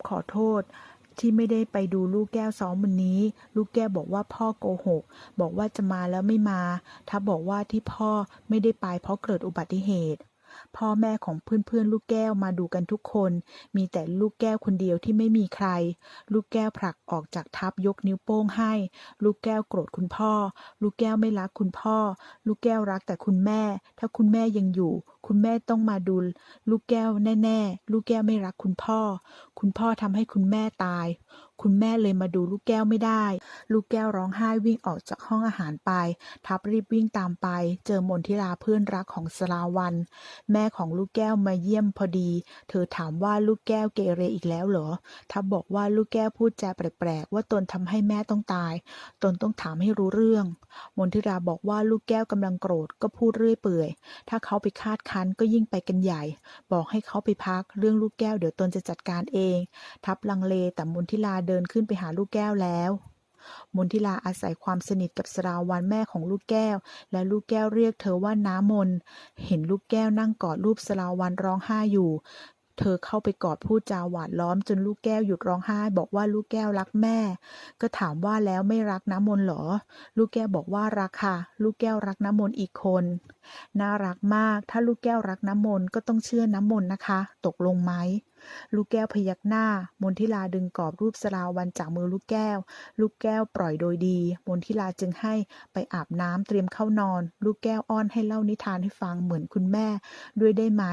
ขอโทษที่ไม่ได้ไปดูลูกแก้วซ้อมวันนี้ลูกแก้วบอกว่าพ่อโกหกบอกว่าจะมาแล้วไม่มาทับบอกว่าที่พ่อไม่ได้ไปเพราะเกิดอุบัติเหตุพ่อแม่ของเพื่อนๆลูกแก้วมาดูกันทุกคนมีแต่ลูกแก้วคนเดียวที่ไม่มีใครลูกแก้วผลักออกจากทับยกนิ้วโป้งให้ลูกแก้วโกรธคุณพ่อลูกแก้วไม่รักคุณพ่อลูกแก้วรักแต่คุณแม่ถ้าคุณแม่ยังอยู่คุณแม่ต้องมาดูลูกแก้วแน่ๆลูกแก้วไม่รักคุณพ่อคุณพ่อทำให้คุณแม่ตายคุณแม่เลยมาดูลูกแก้วไม่ได้ลูกแก้วร้องไห้วิ่งออกจากห้องอาหารไปทับรีบวิ่งตามไปเจอมนทิราเพื่อนรักของสราวัณแม่ของลูกแก้วมาเยี่ยมพอดีเธอถามว่าลูกแก้วเกเรอีกแล้วเหรอทับบอกว่าลูกแก้วพูดจาแปลกๆว่าตนทำให้แม่ต้องตายตนต้องถามให้รู้เรื่องมนทิราบอกว่าลูกแก้วกำลังโกรธก็พูดเรื่อยเปื่อยถ้าเขาไปคาดคั้นก็ยิ่งไปกันใหญ่บอกให้เขาไปพักเรื่องลูกแก้วเดี๋ยวตนจะจัดการเองทับลังเลแต่มนทิราเดินขึ้นไปหาลูกแก้วแล้วมนทิราอาศัยความสนิทกับสราวัณแม่ของลูกแก้วและลูกแก้วเรียกเธอว่าน้ามนเห็นลูกแก้วนั่งกอดรูปสราวัณร้องไห้อยู่เธอเข้าไปกอดพูดจาหวานล้อมจนลูกแก้วหยุดร้องไห้บอกว่าลูกแก้วรักแม่ก็ถามว่าแล้วไม่รักน้ำมนต์เหรอลูกแก้วบอกว่ารักค่ะลูกแก้วรักน้ำมนต์อีกคนน่ารักมากถ้าลูกแก้วรักน้ำมนต์ก็ต้องเชื่อน้ำมนต์นะคะตกลงไหมลูกแก้วพยักหน้ามนทิราดึงกรอบรูปสราวัณจากมือลูกแก้วลูกแก้วปล่อยโดยดีมนทิราจึงให้ไปอาบน้ำเตรียมเข้านอนลูกแก้วอ้อนให้เล่านิทานให้ฟังเหมือนคุณแม่ด้วยได้ไหม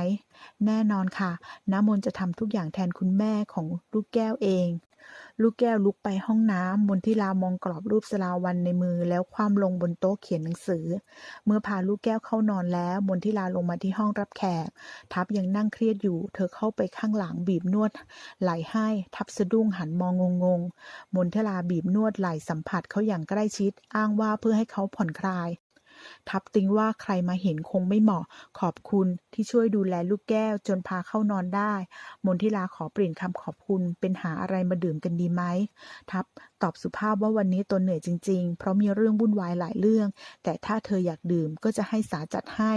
แน่นอนค่ะน้ำมนต์จะทำทุกอย่างแทนคุณแม่ของลูกแก้วเองลูกแก้วลุกไปห้องน้ำมนทิรามองกรอบรูปสราวัณในมือแล้วคว่ำลงบนโต๊ะเขียนหนังสือเมื่อพาลูกแก้วเข้านอนแล้วมนทิราลงมาที่ห้องรับแขกทับยังนั่งเครียดอยู่เธอเข้าไปข้างหลังบีบนวดไหล่ให้ทับสะดุ้งหันมองงงมนทิราบีบนวดไหล่สัมผัสเขาอย่างใกล้ชิดอ้างว่าเพื่อให้เขาผ่อนคลายทับติงว่าใครมาเห็นคงไม่เหมาะขอบคุณที่ช่วยดูแลลูกแก้วจนพาเข้านอนได้มนทิราขอเปลี่ยนคำขอบคุณเป็นหาอะไรมาดื่มกันดีไหมทับตอบสุภาพว่าวันนี้ตนเหนื่อยจริงๆเพราะมีเรื่องวุ่นวายหลายเรื่องแต่ถ้าเธออยากดื่มก็จะให้สาจัดให้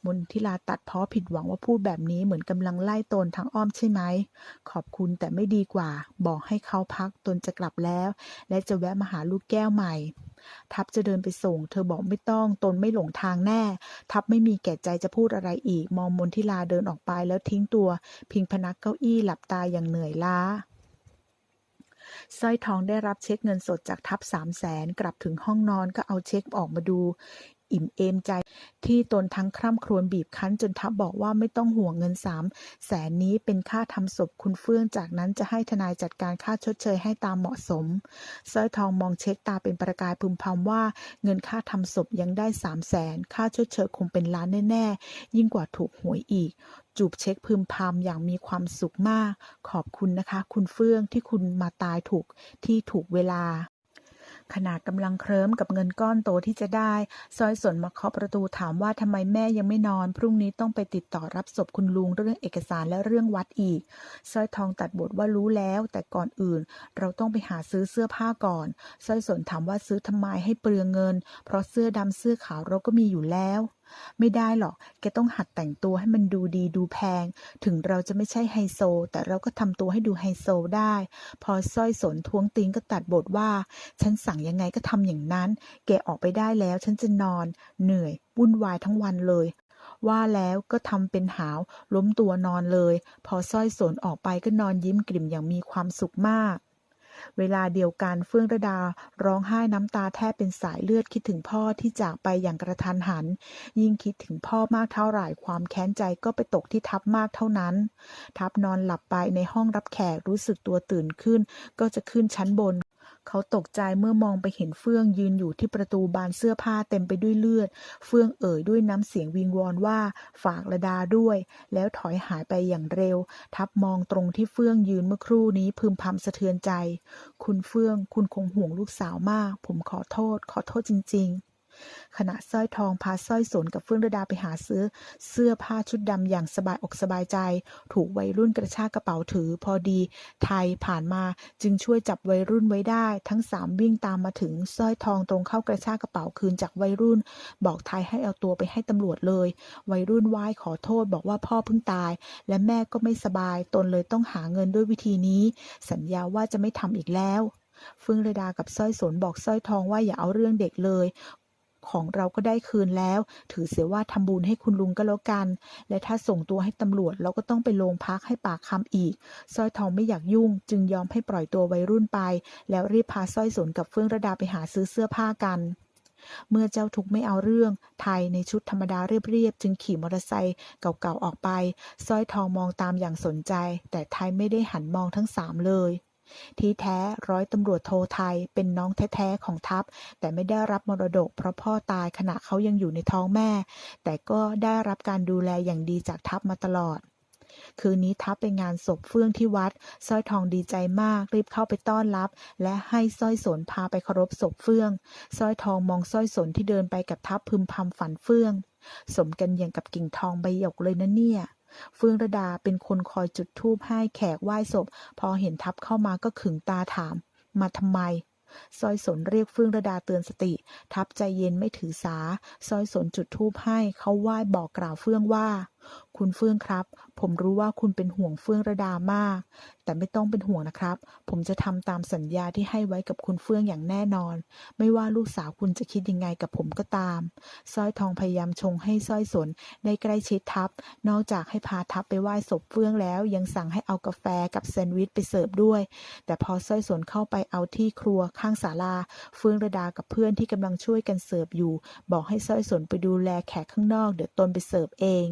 มนทิราตัดพ้อผิดหวังว่าพูดแบบนี้เหมือนกำลังไล่ตนทางอ้อมใช่ไหมขอบคุณแต่ไม่ดีกว่าบอกให้เขาพักตนจะกลับแล้วและจะแวะมาหาลูกแก้วใหม่ทับจะเดินไปส่งเธอบอกไม่ต้องตนไม่หลงทางแน่ทับไม่มีแก่ใจจะพูดอะไรอีกมองมนทิราเดินออกไปแล้วทิ้งตัวพิงพนักเก้าอี้หลับตาอย่างเหนื่อยล้าสร้อยทองได้รับเช็คเงินสดจากทับ300,000กลับถึงห้องนอนก็เอาเช็คออกมาดูอิ่มเอมใจที่ตนทั้งคร่ำครวญบีบคั้นจนทับบอกว่าไม่ต้องห่วงเงิน300,000นี้เป็นค่าทำศพคุณเฟื่องจากนั้นจะให้ทนายจัดการค่าชดเชยให้ตามเหมาะสมสร้อยทองมองเช็คตาเป็นประกายพึมพำว่าเงินค่าทำศพยังได้300,000ค่าชดเชยคงเป็นล้านแน่ๆยิ่งกว่าถูกหวยอีกจูบเช็คพึมพำอย่างมีความสุขมากขอบคุณนะคะคุณเฟื่องที่คุณมาตายถูกที่ถูกเวลาขณะกำลังเคลิ้มกับเงินก้อนโตที่จะได้ซอยสนมาเคาะประตูถามว่าทำไมแม่ยังไม่นอนพรุ่งนี้ต้องไปติดต่อรับศพคุณลุงเรื่องเอกสารและเรื่องวัดอีกสร้อยทองตัดบทว่ารู้แล้วแต่ก่อนอื่นเราต้องไปหาซื้อเสื้อผ้าก่อนสร้อยสนถามว่าซื้อทำไมให้เปลืองเงินเพราะเสื้อดำเสื้อขาวเราก็มีอยู่แล้วไม่ได้หรอกแกต้องหัดแต่งตัวให้มันดูดีดูแพงถึงเราจะไม่ใช่ไฮโซแต่เราก็ทำตัวให้ดูไฮโซได้พอสร้อยสนท้วงติงก็ตัดบทว่าฉันสั่งยังไงก็ทำอย่างนั้นแกออกไปได้แล้วฉันจะนอนเหนื่อยวุ่นวายทั้งวันเลยว่าแล้วก็ทำเป็นหาวล้มตัวนอนเลยพอสร้อยสนออกไปก็นอนยิ้มกลิ่มอย่างมีความสุขมากเวลาเดียวกันเฟื่องระดาร้องไห้น้ำตาแทบเป็นสายเลือดคิดถึงพ่อที่จากไปอย่างกระทันหันยิ่งคิดถึงพ่อมากเท่าไหร่ความแค้นใจก็ไปตกที่ทับมากเท่านั้นทับนอนหลับไปในห้องรับแขกรู้สึกตัวตื่นขึ้นก็จะขึ้นชั้นบนเขาตกใจเมื่อมองไปเห็นเฟื่องยืนอยู่ที่ประตูบานเสื้อผ้าเต็มไปด้วยเลือดเฟื่องเอ่ยด้วยน้ำเสียงวิงวอนว่าฝากระดาด้วยแล้วถอยหายไปอย่างเร็วทับมองตรงที่เฟื่องยืนเมื่อครู่นี้พึมพำสะเทือนใจคุณเฟื่องคุณคงห่วงลูกสาวมากผมขอโทษจริงๆ ขณะสร้อยทองพาสร้อยสนกับเฟื่องระดาไปหาซื้อเสื้อผ้าชุดดำอย่างสบายอกสบายใจถูกวัยรุ่นกระชากกระเป๋าถือพอดีไทยผ่านมาจึงช่วยจับวัยรุ่นไว้ได้ทั้ง3วิ่งตามมาถึงสร้อยทองตรงเข้ากระชากกระเป๋าคืนจากวัยรุ่นบอกไทยให้เอาตัวไปให้ตำรวจเลยวัยรุ่นไหว้ขอโทษบอกว่าพ่อเพิ่งตายและแม่ก็ไม่สบายตนเลยต้องหาเงินด้วยวิธีนี้สัญญาว่าจะไม่ทำอีกแล้วเฟื่องระดากับสร้อยสนบอกสร้อยทองว่าอย่าเอาเรื่องเด็กเลยของเราก็ได้คืนแล้วถือเสียว่าทำบุญให้คุณลุงก็แล้วกันและถ้าส่งตัวให้ตำรวจเราก็ต้องไปโรงพักให้ปากคำอีกสร้อยทองไม่อยากยุ่งจึงยอมให้ปล่อยตัววัยรุ่นไปแล้วรีบพาสร้อยสนกับเฟื่องระดาไปหาซื้อเสื้อผ้ากันเมื่อเจ้าทุกข์ไม่เอาเรื่องไทยในชุดธรรมดาเรียบๆจึงขี่มอเตอร์ไซค์เก่าๆออกไปสร้อยทองมองตามอย่างสนใจแต่ไทยไม่ได้หันมองทั้ง3เลยที่แท้ร้อยตำรวจโทไทยเป็นน้องแท้ๆของทัพแต่ไม่ได้รับมรดกเพราะพ่อตายขณะเขายังอยู่ในท้องแม่แต่ก็ได้รับการดูแลอย่างดีจากทัพมาตลอดคืนนี้ทัพไปงานศพเฟื่องที่วัดสร้อยทองดีใจมากรีบเข้าไปต้อนรับและให้สร้อยสนพาไปเคารพศพเฟื่องสร้อยทองมองสร้อยสนที่เดินไปกับทัพพึมพำฝันเฟื่องสมกันอย่างกับกิ่งทองใบหยกเลยนะเนี่ยเฟื่องระดาเป็นคนคอยจุดธูปให้แขกไหว้ศพพอเห็นทัพเข้ามาก็ขึงตาถามมาทำไมสร้อยสนเรียกเฟื่องระดาเตือนสติทัพใจเย็นไม่ถือสาสร้อยสนจุดธูปให้เขาไหว้บอกกล่าวเฟื่องว่าคุณเฟื่องครับผมรู้ว่าคุณเป็นห่วงเฟื่องระดามากแต่ไม่ต้องเป็นห่วงนะครับผมจะทำตามสัญญาที่ให้ไว้กับคุณเฟื่องอย่างแน่นอนไม่ว่าลูกสาวคุณจะคิดยังไงกับผมก็ตามสร้อยทองพยายามชงให้สร้อยสนได้ใกล้ชิดทัพนอกจากให้พาทัพไปไหว้ศพเฟื่องแล้วยังสั่งให้เอากาแฟกับแซนด์วิชไปเสิร์ฟด้วยแต่พอสร้อยสนเข้าไปเอาที่ครัวข้างศาลาเฟื่องระดากับเพื่อนที่กำลังช่วยกันเสิร์ฟอยู่บอกให้สร้อยสนไปดูแลแขกข้างนอกเดี๋ยวตนไปเสิร์ฟเอง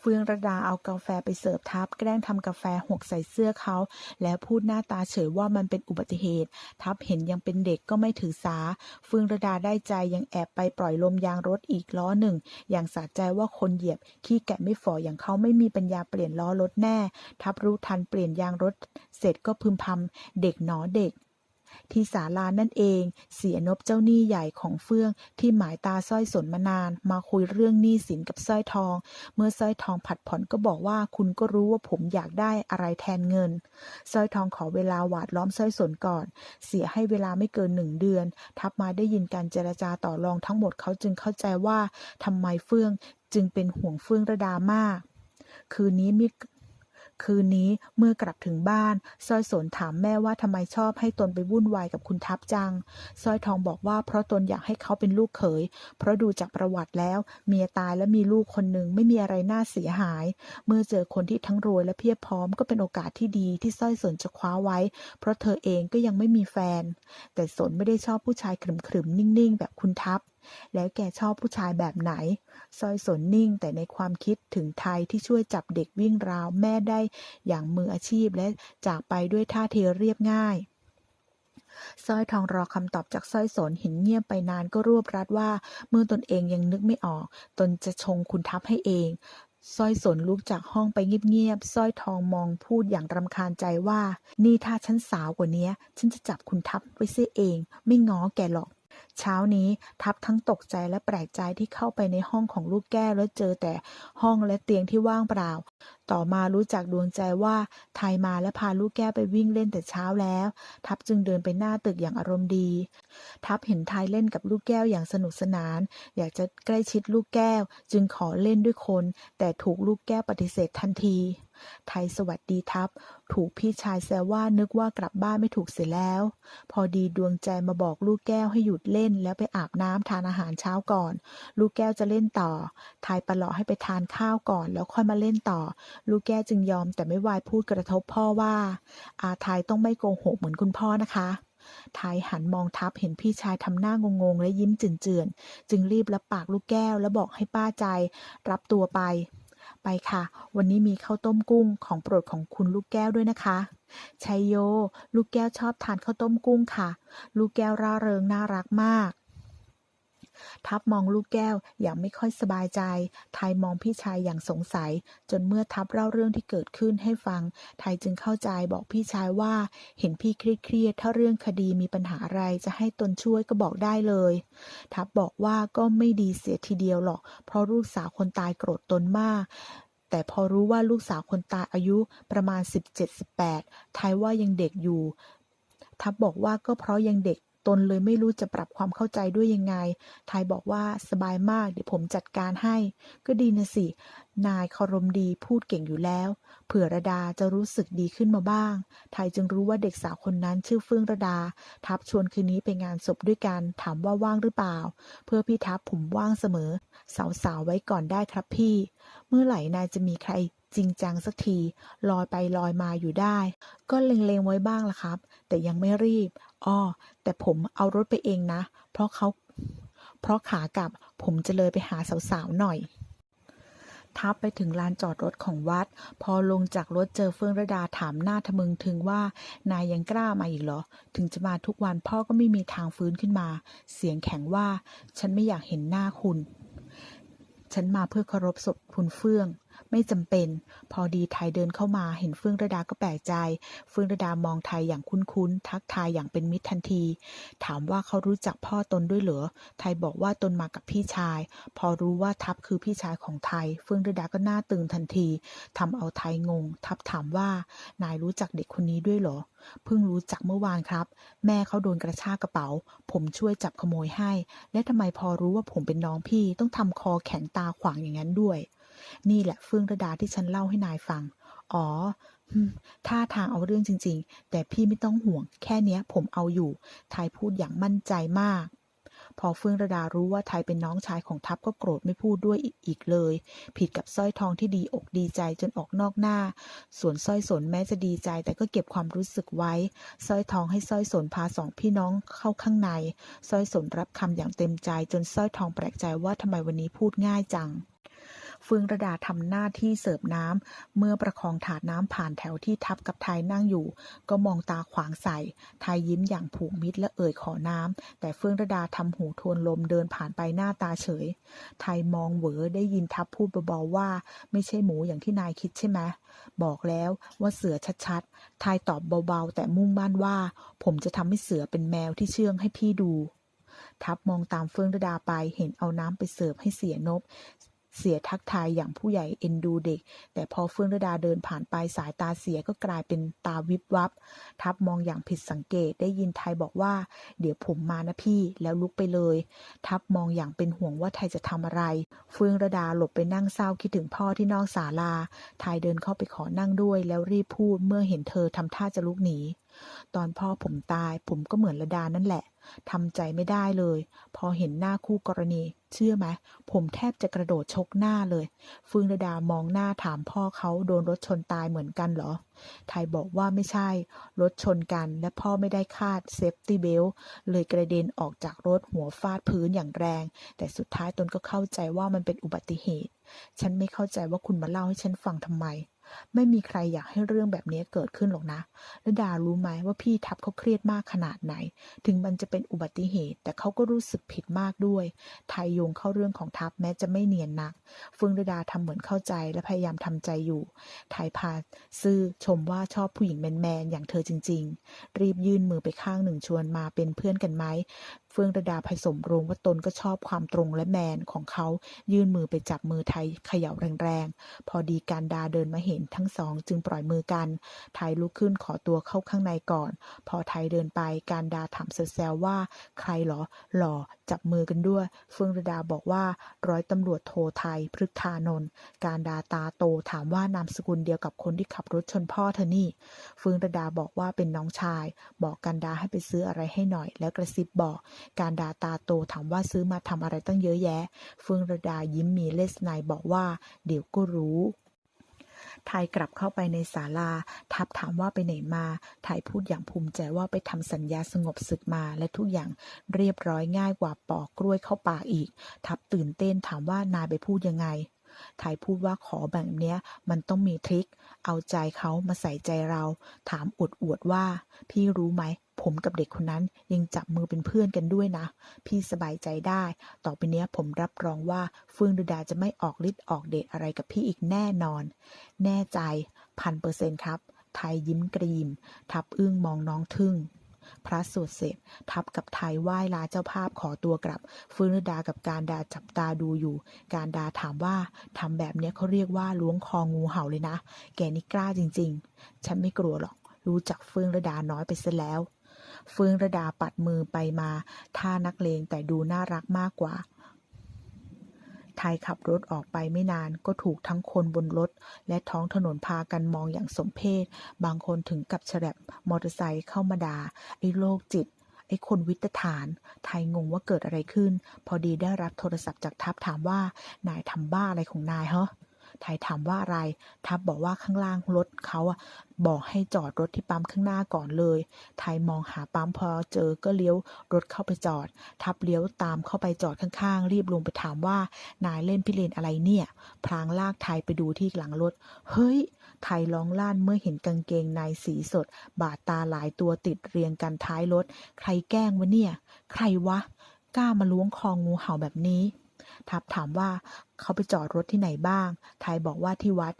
เฟื่องระดาเอากาแฟไปเสิร์ฟทัพแกล้งทำกาแฟหกใส่เสื้อเขาแล้วพูดหน้าตาเฉยว่ามันเป็นอุบัติเหตุทัพเห็นยังเป็นเด็กก็ไม่ถือสาเฟื่องระดาได้ใจยังแอบไปปล่อยลมยางรถอีกล้อหนึ่งอย่างสะใจว่าคนเหยียบขี้แกะไม่ฝ่ออย่างเขาไม่มีปัญญาเปลี่ยนล้อรถแน่ทัพรู้ทันเปลี่ยนยางรถเสร็จก็พึมพำเด็กหนอเด็กที่ศาลานั่นเองเสียนบเจ้าหนี้ใหญ่ของเฟื่องที่หมายตาสร้อยสนมานานมาคุยเรื่องหนี้สินกับสร้อยทองเมื่อสร้อยทองผัดผ่อนก็บอกว่าคุณก็รู้ว่าผมอยากได้อะไรแทนเงินสร้อยทองขอเวลาหวาดล้อมสร้อยสนก่อนเสียให้เวลาไม่เกิน1 เดือนทัพมาได้ยินการเจรจาต่อรองทั้งหมดเขาจึงเข้าใจว่าทำไมเฟื่องจึงเป็นห่วงเฟื่องระดามากคืนนี้เมื่อกลับถึงบ้านสร้อยสนถามแม่ว่าทำไมชอบให้ตนไปวุ่นวายกับคุณทัพจังสร้อยทองบอกว่าเพราะตนอยากให้เขาเป็นลูกเขยเพราะดูจากประวัติแล้วเมียตายและมีลูกคนหนึ่งไม่มีอะไรน่าเสียหายเมื่อเจอคนที่ทั้งรวยและเพียบพร้อมก็เป็นโอกาสที่ดีที่สร้อยสนจะคว้าไว้เพราะเธอเองก็ยังไม่มีแฟนแต่สนไม่ได้ชอบผู้ชายขรึมๆนิ่งๆแบบคุณทัพแล้วแกชอบผู้ชายแบบไหนสร้อยสนนิ่งแต่ในความคิดถึงไทยที่ช่วยจับเด็กวิ่งราวแม่ได้อย่างมืออาชีพและจากไปด้วยท่าทีเรียบง่ายสร้อยทองรอคำตอบจากสร้อยสนเห็นเงียบไปนานก็รวบรัดว่าเมื่อตนเองยังนึกไม่ออกตนจะชงคุณทัพให้เองสร้อยสนลุกจากห้องไปเงียบๆสร้อยทองมองพูดอย่างรำคาญใจว่านี่ถ้าฉันสาวกว่านี้ฉันจะจับคุณทัพไว้เสียเองไม่ง้อแกหรอกเช้านี้ทัพทั้งตกใจและแปลกใจที่เข้าไปในห้องของลูกแก้วแล้วเจอแต่ห้องและเตียงที่ว่างเปล่าต่อมารู้จักดวงใจว่าไทยมาและพาลูกแก้วไปวิ่งเล่นแต่เช้าแล้วทัพจึงเดินไปหน้าตึกอย่างอารมณ์ดีทัพเห็นไทยเล่นกับลูกแก้วอย่างสนุกสนานอยากจะใกล้ชิดลูกแก้วจึงขอเล่นด้วยคนแต่ถูกลูกแก้วปฏิเสธทันทีไทยสวัสดีทัพถูกพี่ชายแซวว่านึกว่ากลับบ้านไม่ถูกเสียแล้วพอดีดวงใจมาบอกลูกแก้วให้หยุดเล่นแล้วไปอาบน้ำทานอาหารเช้าก่อนลูกแก้วจะเล่นต่อไทยประหลอกให้ไปทานข้าวก่อนแล้วค่อยมาเล่นต่อลูกแก้วจึงยอมแต่ไม่วายพูดกระทบพ่อว่าอาไทยต้องไม่โกหกเหมือนคุณพ่อนะคะไทยหันมองทัพเห็นพี่ชายทำหน้างงๆและยิ้มเจือนๆจึงรีบรับปากลูกแก้วแล้วบอกให้ป้าใจรับตัวไปค่ะวันนี้มีข้าวต้มกุ้งของโปรดของคุณลูกแก้วด้วยนะคะชัยโยลูกแก้วชอบทานข้าวต้มกุ้งค่ะลูกแก้วร่าเริงน่ารักมาก ทัพมองลูกแก้วอย่างไม่ค่อยสบายใจไทยมองพี่ชายอย่างสงสัยจนเมื่อทัพเล่าเรื่องที่เกิดขึ้นให้ฟังไทยจึงเข้าใจบอกพี่ชายว่าเห็นพี่เครียดถ้าเรื่องคดีมีปัญหาอะไรจะให้ตนช่วยก็บอกได้เลยทัพบอกว่าก็ไม่ดีเสียทีเดียวหรอกเพราะลูกสาวคนตายโกรธตนมากแต่พอรู้ว่าลูกสาวคนตายอายุประมาณ17-18ไทยว่ายังเด็กอยู่ทัพบอกว่าก็เพราะยังเด็กตนเลยไม่รู้จะปรับความเข้าใจด้วยยังไงไทยบอกว่าสบายมากเดี๋ยวผมจัดการให้ก็ดีนะสินายคารมดีพูดเก่งอยู่แล้วเผื่อระดาจะรู้สึกดีขึ้นมาบ้างไทยจึงรู้ว่าเด็กสาวคนนั้นชื่อเฟื่องระดาทัพชวนคืนนี้ไปงานศพด้วยกันถามว่าว่างหรือเปล่าเพื่อพี่ทัพผมว่างเสมอสาวๆไว้ก่อนได้ครับพี่เมื่อไหร่นายจะมีใครจริงจังสักทีลอยไปลอยมาอยู่ได้ก็เล็งๆไว้บ้างล่ะครับแต่ยังไม่รีบอ้อแต่ผมเอารถไปเองนะเพราะขากลับผมจะเลยไปหาสาวๆหน่อยทับไปถึงลานจอดรถของวัดพอลงจากรถเจอเฟื่องระดาถามหน้าทะมึงถึงว่านายยังกล้ามาอีกเหรอถึงจะมาทุกวันพ่อก็ไม่มีทางฟื้นขึ้นมาเสียงแข็งว่าฉันไม่อยากเห็นหน้าคุณฉันมาเพื่อเคารพศพคุณเฟื่องไม่จำเป็นพอดีไทยเดินเข้ามาเห็นเฟื่องระดาก็แปลกใจเฟื่องระดามองไทยอย่างคุ้นๆทักทายอย่างเป็นมิตรทันทีถามว่าเขารู้จักพ่อตนด้วยเหรอไทยบอกว่าตนมากับพี่ชายพอรู้ว่าทัพคือพี่ชายของไทยเฟื่องระดาก็หน้าตึงทันทีทำเอาไทยงงทัพถามว่านายรู้จักเด็กคนนี้ด้วยเหรอเพิ่งรู้จักเมื่อวานครับแม่เขาโดนกระชากกระเป๋าผมช่วยจับขโมยให้และทำไมพอรู้ว่าผมเป็นน้องพี่ต้องทำคอแข็งตาขวางอย่างนั้นด้วยนี่แหละเฟื่องระดาที่ฉันเล่าให้นายฟังอ๋อท่าทางเอาเรื่องจริงๆแต่พี่ไม่ต้องห่วงแค่เนี้ยผมเอาอยู่ไทยพูดอย่างมั่นใจมากพอเฟื่องระดารู้ว่าไทยเป็นน้องชายของทัพก็โกรธไม่พูดด้วยอีกเลยผิดกับสร้อยทองที่ดีอกดีใจจนออกนอกหน้าส่วนสร้อยสนแม้จะดีใจแต่ก็เก็บความรู้สึกไว้สร้อยทองให้สร้อยสนพาสองพี่น้องเข้าข้างในสร้อยสนรับคำอย่างเต็มใจจนสร้อยทองแปลกใจว่าทำไมวันนี้พูดง่ายจังเฟื่องระดาทำหน้าที่เสิร์ฟน้ำเมื่อประคองถาดน้ำผ่านแถวที่ทับกับไทยนั่งอยู่ก็มองตาขวางใส่ไทยยิ้มอย่างผูกมิตรและเอ่ยขอน้ำแต่เฟื่องระดาทำหูทวนลมเดินผ่านไปหน้าตาเฉยไทยมองเหวอได้ยินทับพูดเบาๆว่าไม่ใช่หมูอย่างที่นายคิดใช่ไหมบอกแล้วว่าเสือชัดๆไทยตอบเบาๆแต่มุ่งมั่นว่าผมจะทำให้เสือเป็นแมวที่เชื่องให้พี่ดูทับมองตามเฟื่องระดาไปเห็นเอาน้ำไปเสิร์ฟให้เสียนบเสียทักทายอย่างผู้ใหญ่เอ็นดูเด็กแต่พอเฟื่องระดาเดินผ่านไปสายตาเสียก็กลายเป็นตาวิบวับทับมองอย่างผิดสังเกตได้ยินไทยบอกว่าเดี๋ยวผมมานะพี่แล้วลุกไปเลยทับมองอย่างเป็นห่วงว่าไทยจะทำอะไรเฟื่องระดาหลบไปนั่งเศร้าคิดถึงพ่อที่นอกศาลาไทยเดินเข้าไปขอนั่งด้วยแล้วรีบพูดเมื่อเห็นเธอทำท่าจะลุกหนีตอนพ่อผมตายผมก็เหมือนระดานั่นแหละทำใจไม่ได้เลยพอเห็นหน้าคู่กรณีเชื่อไหมผมแทบจะกระโดดชกหน้าเลยเฟื่องระดามองหน้าถามพ่อเขาโดนรถชนตายเหมือนกันเหรอไทยบอกว่าไม่ใช่รถชนกันและพ่อไม่ได้คาดเซฟตี้เบลต์เลยกระเด็นออกจากรถหัวฟาดพื้นอย่างแรงแต่สุดท้ายตนก็เข้าใจว่ามันเป็นอุบัติเหตุฉันไม่เข้าใจว่าคุณมาเล่าให้ฉันฟังทำไมไม่มีใครอยากให้เรื่องแบบนี้เกิดขึ้นหรอกนะและดารู้ไหมว่าพี่ทับเขาเครียดมากขนาดไหนถึงมันจะเป็นอุบัติเหตุแต่เขาก็รู้สึกผิดมากด้วยไทยโยงเข้าเรื่องของทับแม้จะไม่เนียนนักเฟื่องระดาทำเหมือนเข้าใจและพยายามทำใจอยู่ไทยพาซื่อชมว่าชอบผู้หญิงแมนๆอย่างเธอจริงๆรีบยื่นมือไปข้างหนึ่งชวนมาเป็นเพื่อนกันไหมเฟื่องระดาผสมโรงว่าตนก็ชอบความตรงและแมนของเขายื่นมือไปจับมือไทยเขย่าแรงๆพอดีการดาเดินมาเห็นทั้งสองจึงปล่อยมือกันไทยลุกขึ้นขอตัวเข้าข้างในก่อนพอไทยเดินไปการดาถามแซวๆว่าใครเหรอหล่อจับมือกันด้วยเฟื่องระดาบอกว่าร้อยตำรวจโทไทยพฤกธานนท์การดาตาโตถามว่านามสกุลเดียวกับคนที่ขับรถชนพ่อเธอนี่เฟื่องระดาบอกว่าเป็นน้องชายบอกการดาให้ไปซื้ออะไรให้หน่อยแล้วกระซิบบอกการดาตาโตถามว่าซื้อมาทำอะไรตั้งเยอะแยะเฟื่องระดายิ้มมีเลสไนบอกว่าเดี๋ยวก็รู้ไทยกลับเข้าไปในศาลาทัพถามว่าไปไหนมาไทยพูดอย่างภูมิใจว่าไปทำสัญญาสงบศึกมาและทุกอย่างเรียบร้อยง่ายกว่าปอกกล้วยเข้าปากอีกทัพตื่นเต้นถามว่านายไปพูดยังไง ไทยพูดว่าขอแบบเนี้ยมันต้องมีทริคเอาใจเขามาใส่ใจเราถามอวดว่าพี่รู้ไหมผมกับเด็กคนนั้นยังจับมือเป็นเพื่อนกันด้วยนะพี่สบายใจได้ต่อไปเนี้ยผมรับรองว่าเฟื่องดุดาจะไม่ออกฤทธิ์ออกเดชอะไรกับพี่อีกแน่นอนแน่ใจ1,000%ครับไทยยิ้มกรีมทับอึ้งมองน้องทึ่งพระสวดเสร็จทับกับไทยไหว้ลาเจ้าภาพขอตัวกลับเฟื่องฤดากับการดาจับตาดูอยู่การดาถามว่าทำแบบเนี้ยเขาเรียกว่าล้วงคองูเห่าเลยนะแกนี่กล้าจริงๆฉันไม่กลัวหรอกรู้จักเฟื่องฤดาน้อยไปซะแล้วเฟื่องฤดาปัดมือไปมาท่านักเลงแต่ดูน่ารักมากกว่าไทยขับรถออกไปไม่นานก็ถูกทั้งคนบนรถและท้องถนนพากันมองอย่างสมเพชบางคนถึงกับแฉลบมอเตอร์ไซค์เข้ามาด่าไอ้โรคจิตไอ้คนวิตฐานไทยงงว่าเกิดอะไรขึ้นพอดีได้รับโทรศัพท์จากทัพถามว่านายทำบ้าอะไรของนายฮะไทยถามว่าอะไรทัพบอกว่าข้างล่างรถเขาบอกให้จอดรถที่ปั๊มข้างหน้าก่อนเลยไทยมองหาปั๊มพอเจอก็เลี้ยวรถเข้าไปจอดทัพเลี้ยวตามเข้าไปจอดข้างๆรีบลงไปถามว่านายเล่นพิเรนอะไรเนี่ยพลางลากไทยไปดูที่หลังรถเฮ้ยไทยร้องลั่นเมื่อเห็นกางเกงในสีสดบาดตาหลายตัวติดเรียงกันท้ายรถใครแกล้งวะเนี่ยใครวะกล้ามาล้วงคองูเห่าแบบนี้ทับถามว่าเขาไปจอดรถที่ไหนบ้างไทยบอกว่าที่วัด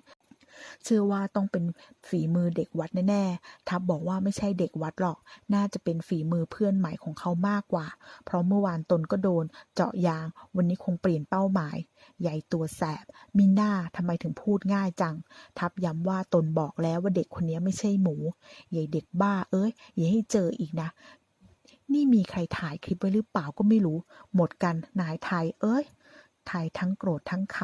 เชื่อว่าต้องเป็นฝีมือเด็กวัดแน่ๆทับบอกว่าไม่ใช่เด็กวัดหรอกน่าจะเป็นฝีมือเพื่อนใหม่ของเขามากกว่าเพราะเมื่อวานตนก็โดนเจาะยางวันนี้คงเปลี่ยนเป้าหมายใหญ่ตัวแสบมีหน้าทำไมถึงพูดง่ายจังทับย้ำว่าตนบอกแล้วว่าเด็กคนนี้ไม่ใช่หมูใหญ่เด็กบ้าเอ้ยอย่าให้เจออีกนะนี่มีใครถ่ายคลิปไว้หรือเปล่าก็ไม่รู้หมดกันนายไทยเอ้ยไทยทั้งโกรธทั้งข